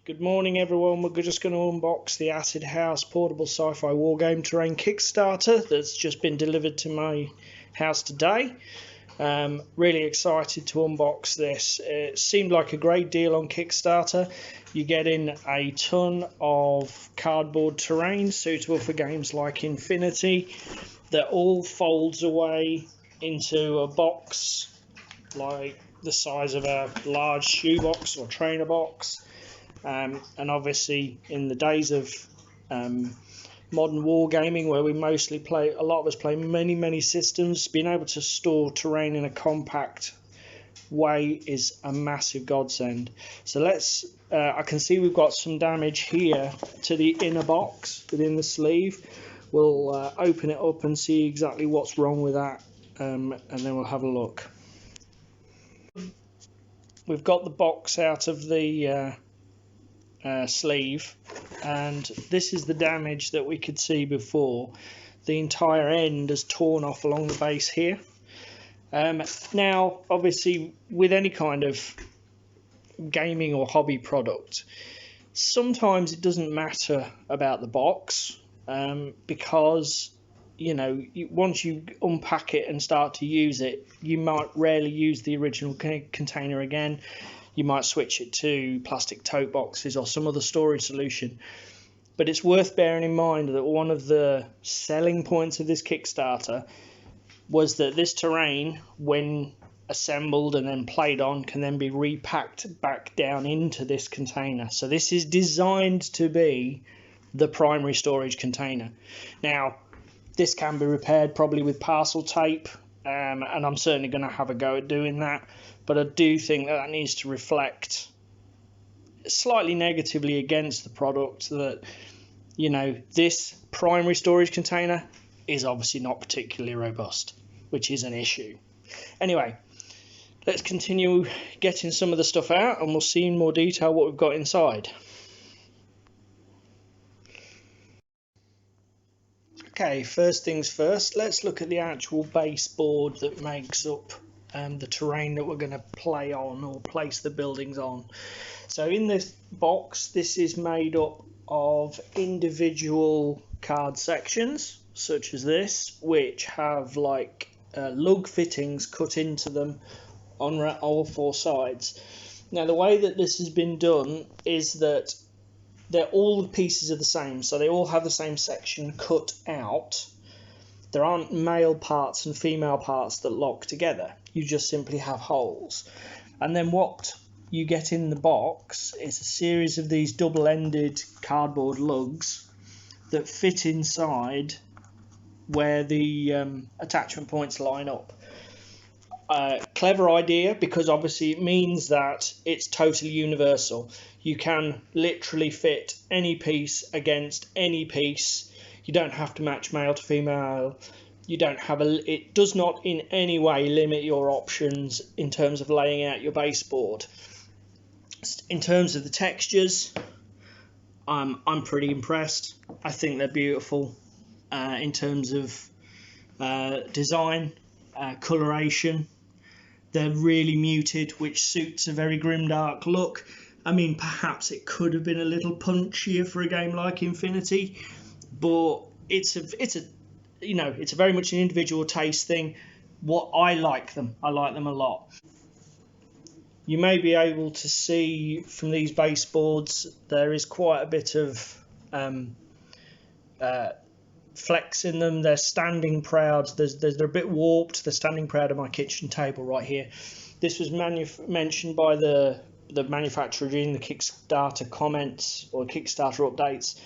Good morning everyone, we're just going to unbox the Acid House portable sci-fi wargame terrain Kickstarter that's just been delivered to my house today. Really excited to unbox this. It seemed like a great deal on Kickstarter. You get in a ton of cardboard terrain suitable for games like Infinity that all folds away into a box like the size of a large shoebox or trainer box. And obviously in the days of modern wargaming, where we mostly play, a lot of us play many systems, being able to store terrain in a compact way is a massive godsend. So let's I can see we've got some damage here to the inner box within the sleeve. We'll open it up and see exactly what's wrong with that, and then we'll have a look. We've got the box out of the sleeve, and this is the damage that we could see before. The entire end has torn off along the base here. Now obviously with any kind of gaming or hobby product, sometimes it doesn't matter about the box, because once you unpack it and start to use it, you might rarely use the original container again. You might switch it to plastic tote boxes or some other storage solution. But it's worth bearing in mind that one of the selling points of this Kickstarter was that this terrain, when assembled and then played on, can then be repacked back down into this container. So this is designed to be the primary storage container. Now, this can be repaired probably with parcel tape, and I'm certainly going to have a go at doing that. But I do think that needs to reflect slightly negatively against the product, that this primary storage container is obviously not particularly robust, which is an issue. Anyway, let's continue getting some of the stuff out and we'll see in more detail what we've got inside. Okay, first things first, let's look at the actual baseboard that makes up the terrain that we're going to play on or place the buildings on. So in this box, this is made up of individual card sections such as this, which have like lug fittings cut into them on all four sides. Now the way that this has been done is that all the pieces are the same, so they all have the same section cut out. There aren't male parts and female parts that lock together. You just simply have holes. And then what you get in the box is a series of these double-ended cardboard lugs that fit inside where the attachment points line up. Clever idea, because obviously it means that it's totally universal. You can literally fit any piece against any piece. You don't have to match male to female. You don't have it does not in any way limit your options in terms of laying out your baseboard. In terms of the textures, I'm pretty impressed. I think they're beautiful in terms of design, coloration. They're really muted, which suits a very grimdark look. I mean, perhaps it could have been a little punchier for a game like Infinity, but it's a very much an individual taste thing. I like them a lot. You may be able to see from these baseboards there is quite a bit of flex in them. They're standing proud. They're a bit warped. They're standing proud of my kitchen table right here. This was mentioned by the manufacturer in the Kickstarter comments or Kickstarter updates.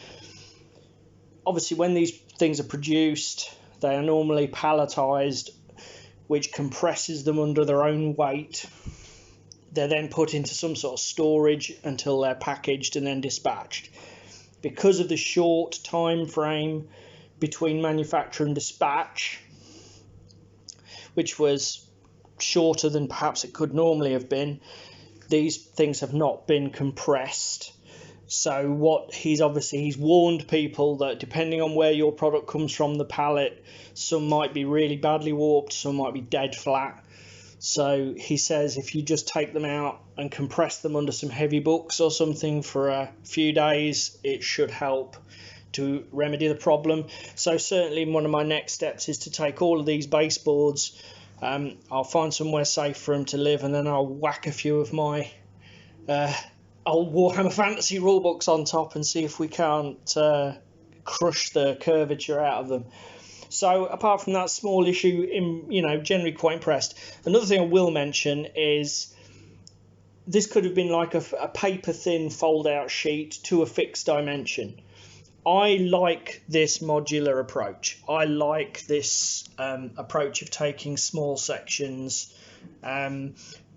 Obviously, when these things are produced, they are normally palletized, which compresses them under their own weight. They're then put into some sort of storage until they're packaged and then dispatched. Because of the short time frame between manufacture and dispatch, which was shorter than perhaps it could normally have been, these things have not been compressed. So he's warned people that depending on where your product comes from the pallet, some might be really badly warped, some might be dead flat. So he says if you just take them out and compress them under some heavy books or something for a few days, it should help to remedy the problem. So certainly one of my next steps is to take all of these baseboards, I'll find somewhere safe for them to live, and then I'll whack a few of my old Warhammer Fantasy rulebooks on top and see if we can't crush the curvature out of them. So apart from that small issue, generally quite impressed. Another thing I will mention is this could have been like a paper thin fold out sheet to a fixed dimension. I like this modular approach. I like this approach of taking small sections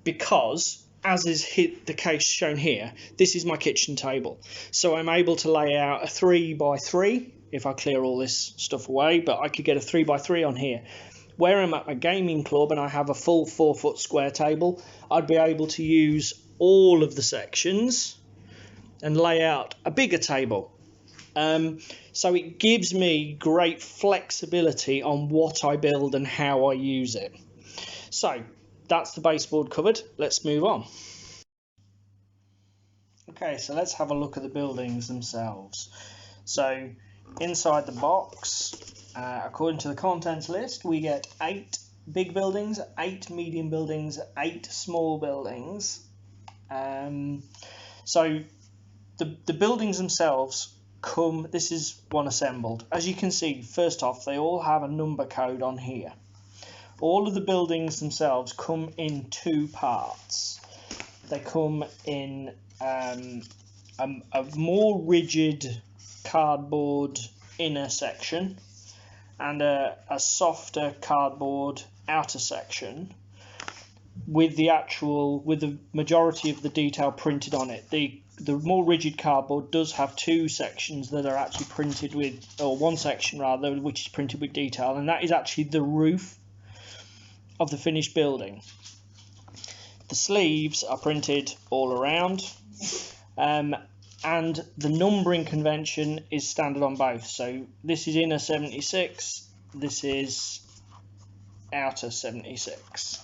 because, as is the case shown here, this is my kitchen table. So I'm able to lay out a 3x3 if I clear all this stuff away, but I could get a 3x3 on here. Where I'm at a gaming club and I have a full 4-foot square table, I'd be able to use all of the sections and lay out a bigger table. So it gives me great flexibility on what I build and how I use it. So that's the baseboard covered. Let's move on. Okay, so let's have a look at the buildings themselves. So inside the box, according to the contents list, we get 8 big buildings, 8 medium buildings, 8 small buildings. So the buildings themselves come, this is one assembled. As you can see, first off, they all have a number code on here. All of the buildings themselves come in 2 parts. They come in a more rigid cardboard inner section and a softer cardboard outer section with the majority of the detail printed on it. The more rigid cardboard does have 2 sections that are actually printed with, or 1 section rather, which is printed with detail, and that is actually the roof of the finished building. The sleeves are printed all around, and the numbering convention is standard on both. So this is inner 76, this is outer 76,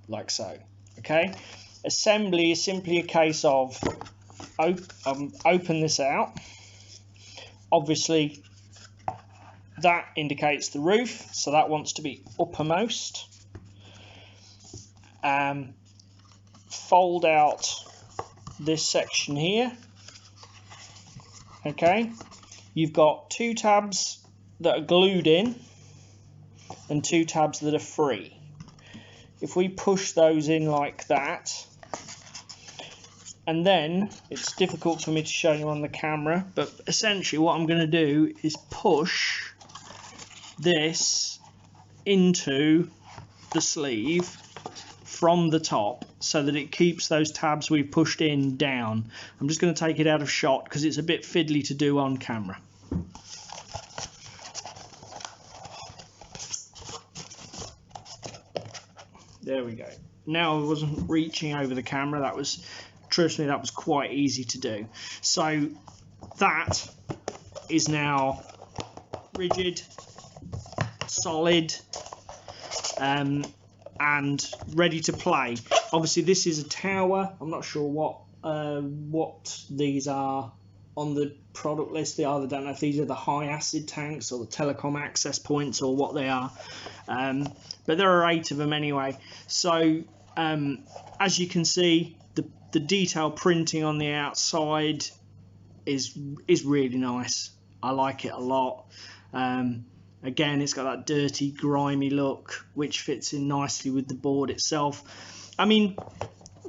like so. Okay, assembly is simply a case of open this out. Obviously that indicates the roof, so that wants to be uppermost. Fold out this section here. Okay, you've got 2 tabs that are glued in and 2 tabs that are free. If we push those in like that, and then it's difficult for me to show you on the camera, but essentially what I'm going to do is push this into the sleeve from the top so that it keeps those tabs we've pushed in down. I'm just going to take it out of shot because it's a bit fiddly to do on camera. There we go. Now I wasn't reaching over the camera. That was, trust me, that was quite easy to do. So that is now rigid, solid, and ready to play. Obviously this is a tower. I'm not sure what these are on the product list. I don't know if these are the high acid tanks or the telecom access points or what they are, but there are 8 of them anyway. So as you can see, the detail printing on the outside is really nice. I like it a lot. Again, it's got that dirty, grimy look, which fits in nicely with the board itself. I mean,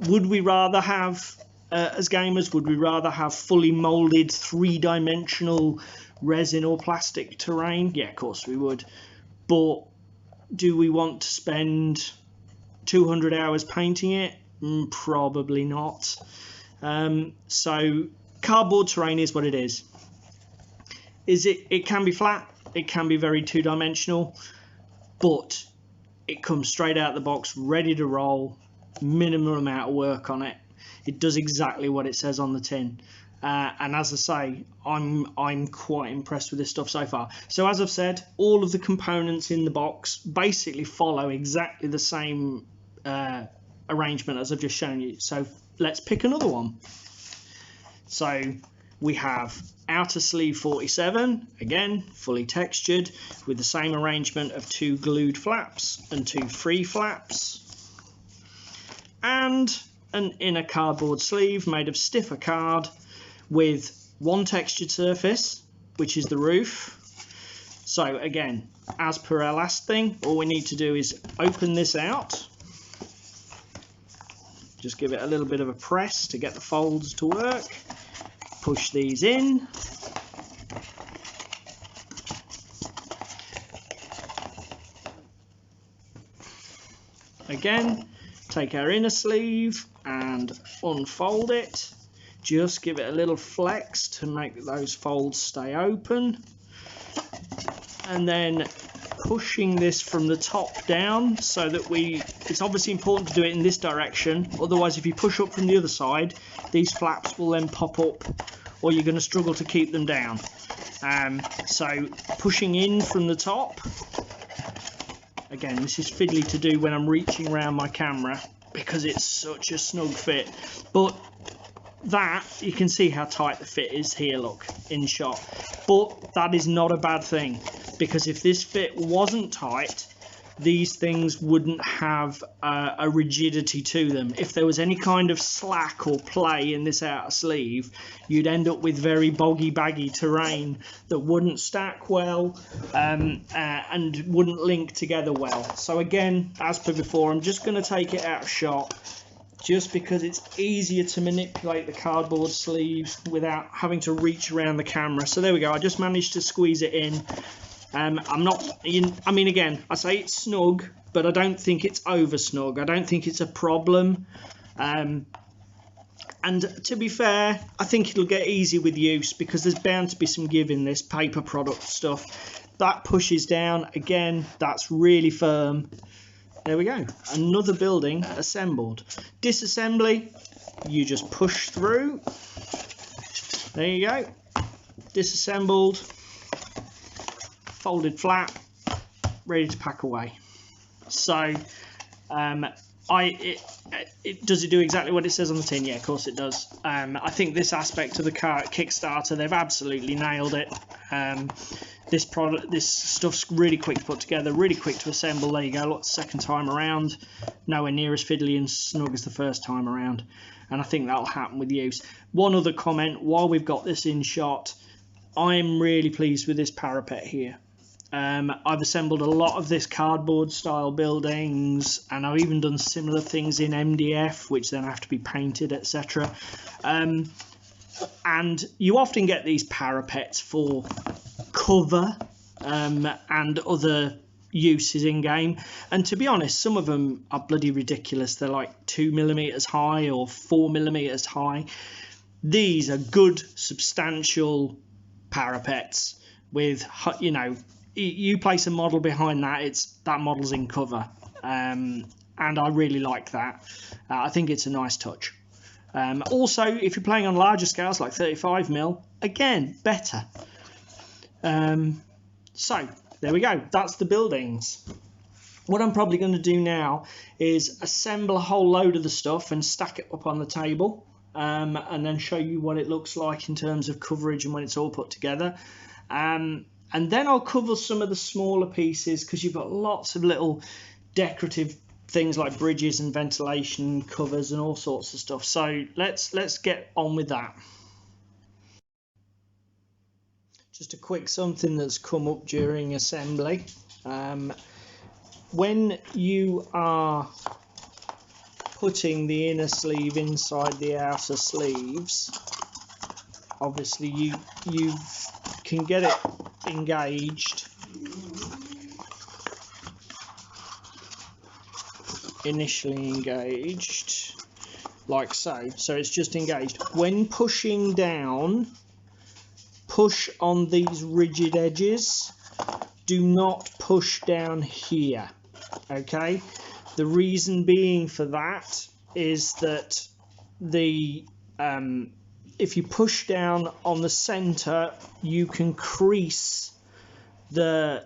would we rather have, as gamers, would we rather have fully molded 3-dimensional resin or plastic terrain? Yeah, of course we would. But do we want to spend 200 hours painting it? Probably not. So cardboard terrain is what it is. It can be flat. It can be very 2-dimensional, but it comes straight out of the box, ready to roll, minimum amount of work on it. It does exactly what it says on the tin. And as I say, I'm quite impressed with this stuff so far. So as I've said, all of the components in the box basically follow exactly the same arrangement as I've just shown you. So let's pick another one. So we have outer sleeve 47, again fully textured, with the same arrangement of 2 glued flaps and 2 free flaps, and an inner cardboard sleeve made of stiffer card with 1 textured surface, which is the roof. So again, as per our last thing, all we need to do is open this out, just give it a little bit of a press to get the folds to work, push these in, again take our inner sleeve and unfold it. Just give it a little flex to make those folds stay open, and then pushing this from the top down so that it's obviously important to do it in this direction, otherwise if you push up from the other side, these flaps will then pop up or you're going to struggle to keep them down. So pushing in from the top, again this is fiddly to do when I'm reaching around my camera because it's such a snug fit, but that you can see how tight the fit is here, look, in shot. But that is not a bad thing, because if this fit wasn't tight, these things wouldn't have a rigidity to them. If there was any kind of slack or play in this outer sleeve, you'd end up with very boggy, baggy terrain that wouldn't stack well and wouldn't link together well. So again, as per before, I'm just going to take it out of shot, just because it's easier to manipulate the cardboard sleeves without having to reach around the camera. So there we go, I just managed to squeeze it in. I mean, again, I say it's snug, but I don't think it's over snug. I don't think it's a problem. And to be fair, I think it'll get easy with use, because there's bound to be some give in this paper product stuff. That pushes down, again, that's really firm. There we go, another building assembled. Disassembly, you just push through. There you go, disassembled, folded flat, ready to pack away. So does it do exactly what it says on the tin? Yeah, of course it does. I think this aspect of the Kickstarter, they've absolutely nailed it. This stuff's really quick to put together, really quick to assemble. There you go, look, second time around, nowhere near as fiddly and snug as the first time around, and I think that'll happen with use. One other comment while we've got this in shot, I'm really pleased with this parapet here. I've assembled a lot of this cardboard style buildings, and I've even done similar things in MDF, which then have to be painted, etc. And you often get these parapets for cover and other uses in game, and to be honest, some of them are bloody ridiculous. They're like 2mm high or 4mm high. These are good substantial parapets with, you know, you place a model behind that, that model's in cover, and I really like that. I think it's a nice touch. Also, if you're playing on larger scales like 35mm, again, better. So there we go, that's the buildings. What I'm probably going to do now is assemble a whole load of the stuff and stack it up on the table, and then show you what it looks like in terms of coverage and when it's all put together. And then I'll cover some of the smaller pieces, because you've got lots of little decorative things like bridges and ventilation covers and all sorts of stuff. So let's get on with that. Just a quick something that's come up during assembly. When you are putting the inner sleeve inside the outer sleeves, obviously you can get it engaged initially engaged like so, it's just engaged. When pushing down, push on these rigid edges, do not push down here, okay? The reason being for that is that the if you push down on the center, you can crease the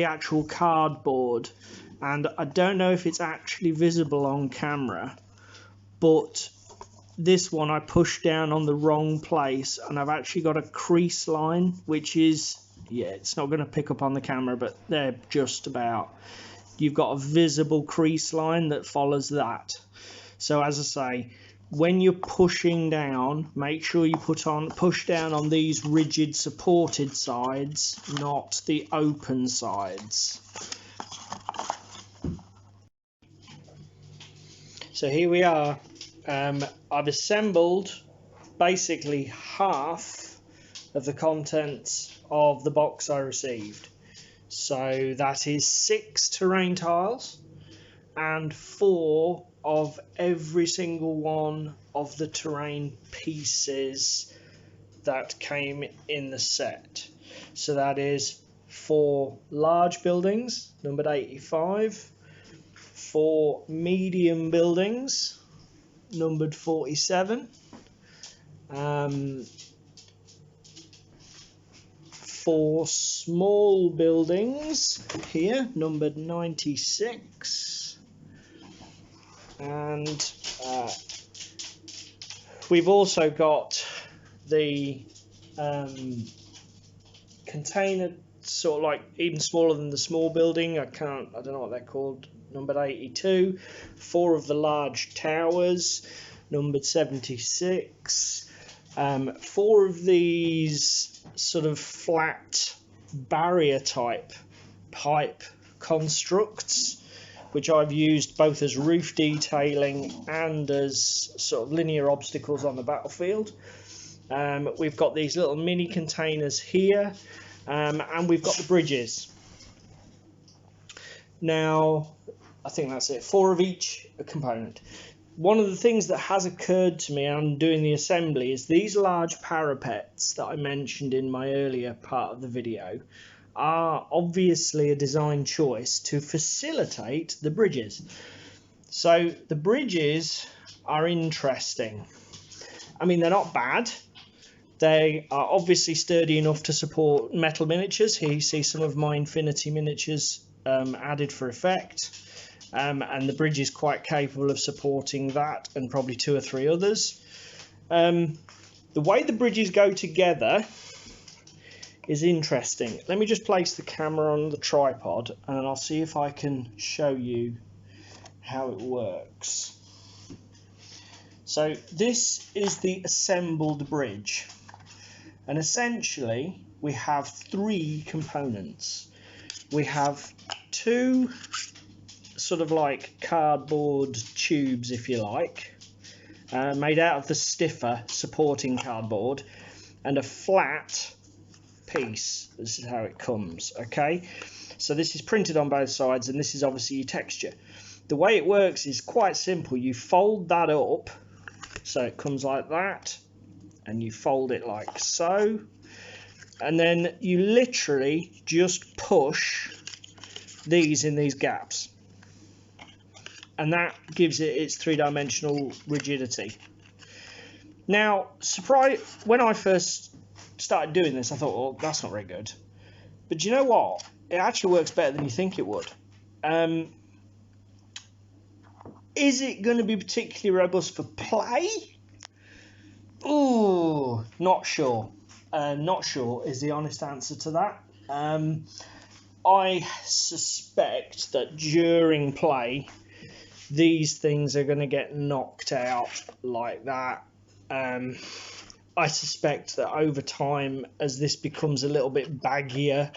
actual cardboard, and I don't know if it's actually visible on camera, but this one I pushed down on the wrong place and I've actually got a crease line, which is, yeah, it's not going to pick up on the camera, but they're just about. You've got a visible crease line that follows that. So as I say, when you're pushing down, make sure you push down on these rigid supported sides, not the open sides. So here we are. I've assembled basically half of the contents of the box I received. So that is 6 terrain tiles and 4 of every single one of the terrain pieces that came in the set. So that is 4 large buildings, numbered 85, 4 medium buildings, numbered 47, 4 small buildings here, numbered 96, and we've also got the container, sort of like even smaller than the small building. I don't know what they're called, numbered 82, 4 of the large towers, numbered 76, 4 of these sort of flat barrier type pipe constructs, which I've used both as roof detailing and as sort of linear obstacles on the battlefield. We've got these little mini containers here, and we've got the bridges. Now, I think that's it, 4 of each component. One of the things that has occurred to me on doing the assembly is these large parapets that I mentioned in my earlier part of the video are obviously a design choice to facilitate the bridges. So the bridges are interesting. I mean, they're not bad. They are obviously sturdy enough to support metal miniatures. Here you see some of my Infinity miniatures added for effect. And the bridge is quite capable of supporting that and probably 2 or 3 others. The way the bridges go together is interesting. Let me just place the camera on the tripod and I'll see if I can show you how it works. So this is the assembled bridge, and essentially we have 3 components. We have 2 sort of like cardboard tubes, if you like, made out of the stiffer supporting cardboard, and a flat piece. This is how it comes. Okay, so this is printed on both sides, and this is obviously your texture. The way it works is quite simple. You fold that up so it comes like that, and you fold it like so, and then you literally just push these in these gaps, and that gives it its 3-dimensional rigidity. Now, when I first started doing this, I thought, well, that's not very good. But you know what? It actually works better than you think it would. Is it going to be particularly robust for play? Ooh, not sure. Not sure is the honest answer to that. I suspect that during play, these things are going to get knocked out like that. I suspect that over time, as this becomes a little bit baggier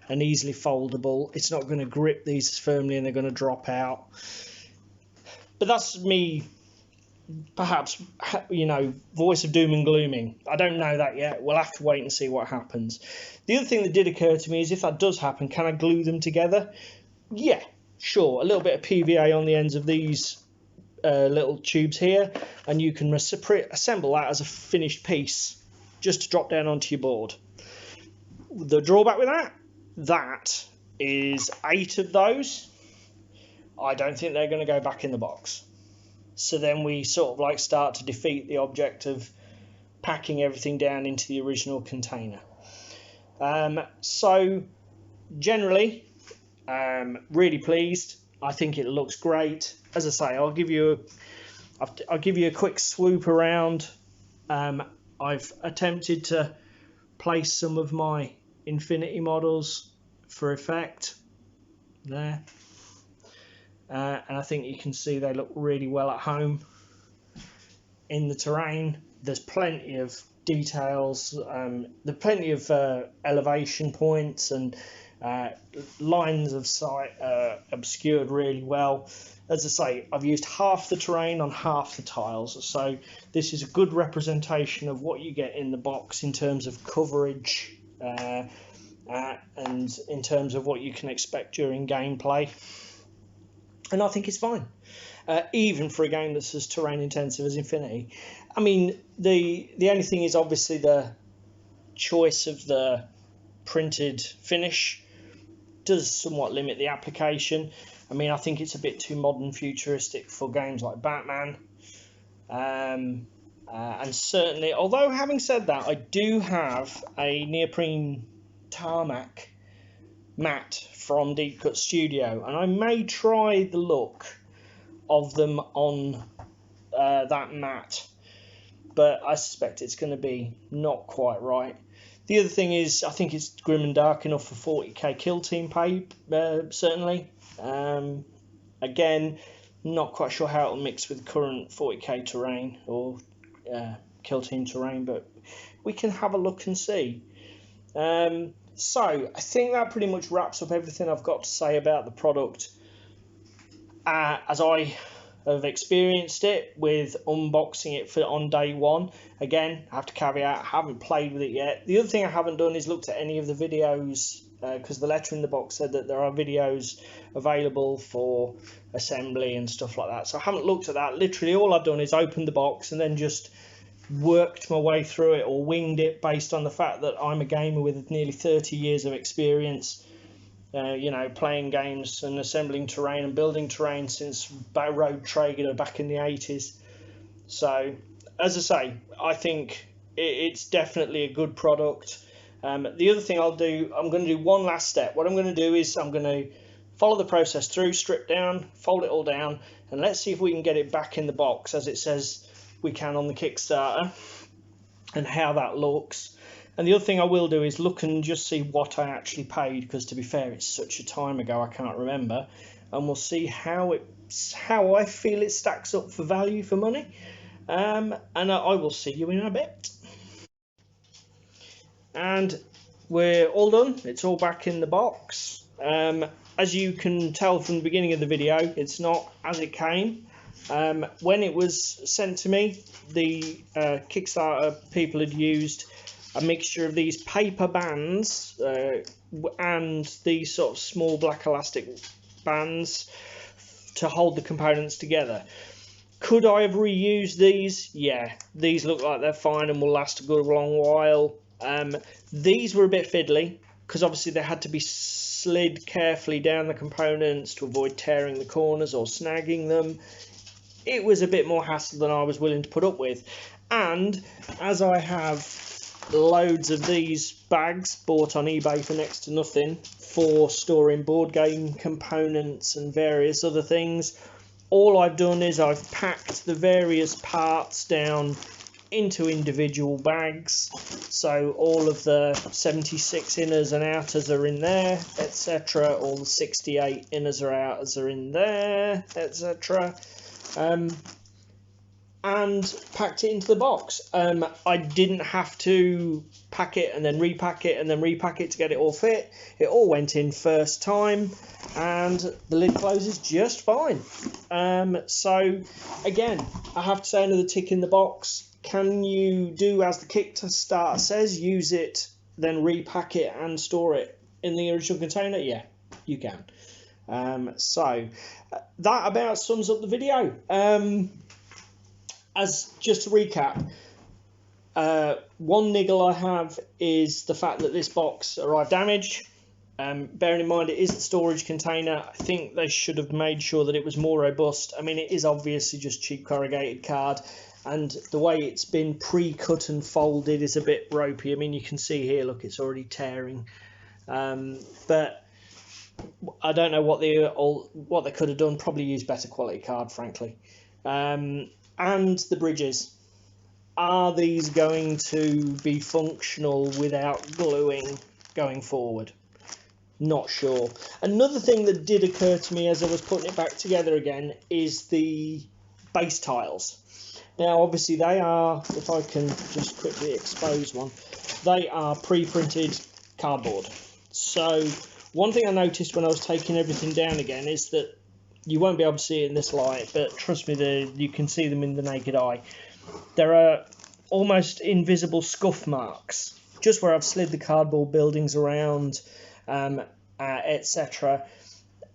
and easily foldable, it's not going to grip these as firmly and they're going to drop out. But that's me, perhaps, you know, voice of doom and glooming. I don't know that yet. We'll have to wait and see what happens. The other thing that did occur to me is, if that does happen, can I glue them together? Yeah, sure. A little bit of PVA on the ends of these little tubes here, and you can assemble that as a finished piece just to drop down onto your board. The drawback with that is 8 of those. I don't think they're going to go back in the box. so then we sort of like start to defeat the object of packing everything down into the original container. So generally, really pleased. I think it looks great. As I say, I'll give you a quick swoop around. I've attempted to place some of my Infinity models for effect there, and I think you can see they look really well at home in the terrain. There's plenty of details, there's plenty of elevation points and lines of sight obscured really well. As I say, I've used half the terrain on half the tiles, so this is a good representation of what you get in the box in terms of coverage and in terms of what you can expect during gameplay. And I think it's fine, even for a game that's as terrain intensive as Infinity. I mean, the only thing is obviously the choice of the printed finish does somewhat limit the application. I mean, I think it's a bit too modern futuristic for games like Batman. And certainly, although having said that, I do have a neoprene tarmac mat from Deep Cut Studio, and I may try the look of them on that mat, but I suspect it's going to be not quite right. The other thing is, I think it's grim and dark enough for 40k Kill Team pay, certainly. Again, not quite sure how it'll mix with current 40k terrain or Kill Team terrain, but we can have a look and see. So I think that pretty much wraps up everything I've got to say about the product as I have experienced it with unboxing it on day one. Again, I have to caveat, I haven't played with it yet. The other thing I haven't done is looked at any of the videos, because the letter in the box said that there are videos available for assembly and stuff like that. So I haven't looked at that. Literally all I've done is opened the box and then just worked my way through it, or winged it, based on the fact that I'm a gamer with nearly 30 years of experience. You know, playing games and assembling terrain and building terrain since Road Trader back in the 80s. So, as I say, I think it's definitely a good product. The other thing I'll do, I'm going to do one last step. What I'm going to do is I'm going to follow the process through, strip down, fold it all down, and let's see if we can get it back in the box as it says we can on the Kickstarter, and how that looks. And the other thing I will do is look and just see what I actually paid, because to be fair, it's such a time ago I can't remember, and we'll see how I feel it stacks up for value for money. And I will see you in a bit. And we're all done. It's all back in the box. As you can tell from the beginning of the video, it's not as it came. When it was sent to me, the Kickstarter people had used a mixture of these paper bands and these sort of small black elastic bands to hold the components together. Could I have reused these? Yeah, these look like they're fine and will last a good long while. These were a bit fiddly, because obviously they had to be slid carefully down the components to avoid tearing the corners or snagging them. It was a bit more hassle than I was willing to put up with. And as I have loads of these bags bought on eBay for next to nothing for storing board game components and various other things, all I've done is I've packed the various parts down into individual bags. So all of the 76 inners and outers are in there, etc. All the 68 inners or outers are in there, etc. And packed it into the box. I didn't have to pack it and then repack it and then repack it to get it all fit. It all went in first time, and the lid closes just fine. So again, I have to say, another tick in the box. Can you do as the Kickstarter says, use it, then repack it and store it in the original container? Yeah, you can. So that about sums up the video. As just to recap, one niggle I have is the fact that this box arrived damaged. Bearing in mind it is the storage container, I think they should have made sure that it was more robust. I mean, it is obviously just cheap corrugated card, and the way it's been pre-cut and folded is a bit ropey. I mean, you can see here, look, it's already tearing. But I don't know what they could have done. Probably use better quality card, frankly. And the bridges. Are these going to be functional without gluing going forward? Not sure. Another thing that did occur to me as I was putting it back together again is the base tiles. Now, obviously, they are, if I can just quickly expose one, they are pre-printed cardboard. So one thing I noticed when I was taking everything down again is that you won't be able to see it in this light, but trust me, you can see them in the naked eye. There are almost invisible scuff marks just where I've slid the cardboard buildings around, etc.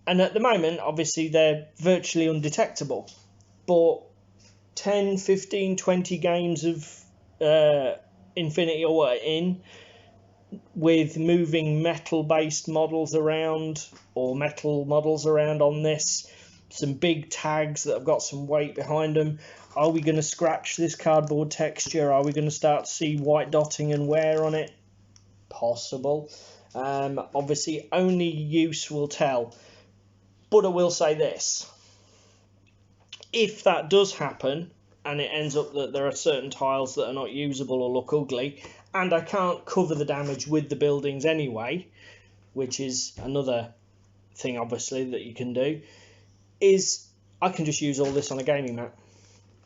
And at the moment, obviously, they're virtually undetectable. But 10, 15, 20 games of Infinity or in, with moving metal-based models around, or metal models around on this, some big tags that have got some weight behind them. Are we going to scratch this cardboard texture? Are we going to start to see white dotting and wear on it? Possible. Obviously, only use will tell. But I will say this. If that does happen, and it ends up that there are certain tiles that are not usable or look ugly, and I can't cover the damage with the buildings anyway, which is another thing, obviously, that you can do, is I can just use all this on a gaming mat.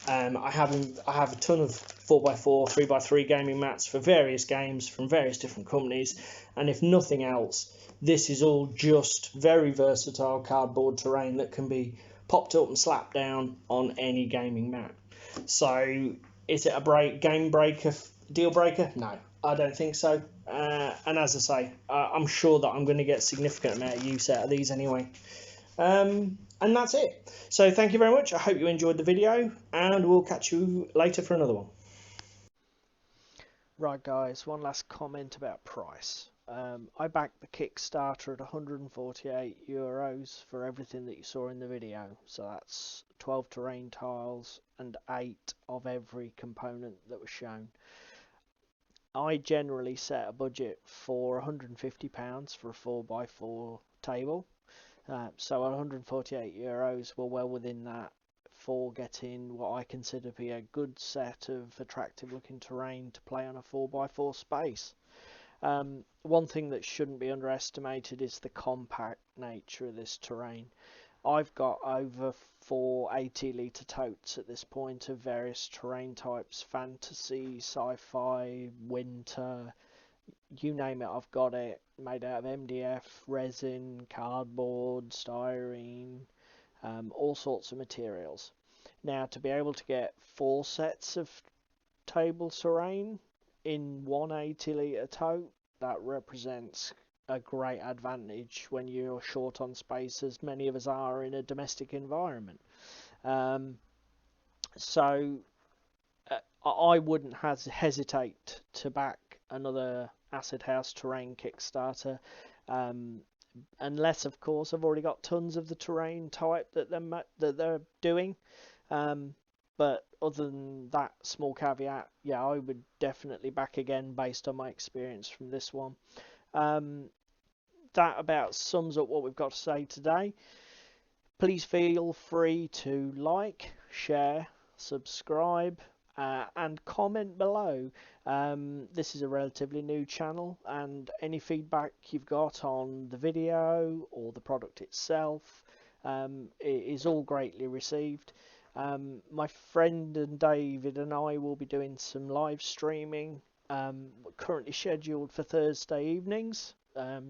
I have a ton of 4x4, 3x3 gaming mats for various games from various different companies, and if nothing else, this is all just very versatile cardboard terrain that can be popped up and slapped down on any gaming mat. So is it a game breaker, deal breaker? No, I don't think so. And as I say, I'm sure that I'm going to get a significant amount of use out of these anyway. And that's it. So thank you very much. I hope you enjoyed the video, and we'll catch you later for another one. Right guys, one last comment about price. I backed the Kickstarter at €148 for everything that you saw in the video. So that's 12 terrain tiles and 8 of every component that was shown. I generally set a budget for £150 for a 4x4 table. So at €148, we're well within that for getting what I consider to be a good set of attractive looking terrain to play on a 4x4 space. One thing that shouldn't be underestimated is the compact nature of this terrain. I've got over 4 80-litre totes at this point of various terrain types: fantasy, sci-fi, winter, you name it, I've got it, made out of MDF, resin, cardboard, styrene, all sorts of materials. Now, to be able to get 4 sets of table terrain in one 80-litre tote, that represents a great advantage when you're short on space, as many of us are in a domestic environment. So I wouldn't hesitate to back another Acid House Terrain Kickstarter, unless, of course, I've already got tons of the terrain type that they're doing. But other than that small caveat, yeah, I would definitely back again based on my experience from this one. That about sums up what we've got to say today. Please feel free to like, share, subscribe, and comment below. This is a relatively new channel, and any feedback you've got on the video or the product itself is all greatly received. My friend and David and I will be doing some live streaming, currently scheduled for Thursday evenings,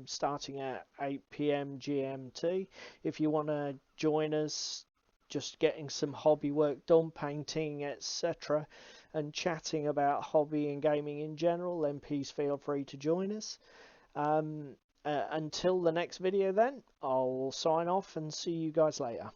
starting at 8 PM GMT. If you want to join us, just getting some hobby work done, painting, etc., and chatting about hobby and gaming in general, then please feel free to join us. Until the next video then, I'll sign off and see you guys later.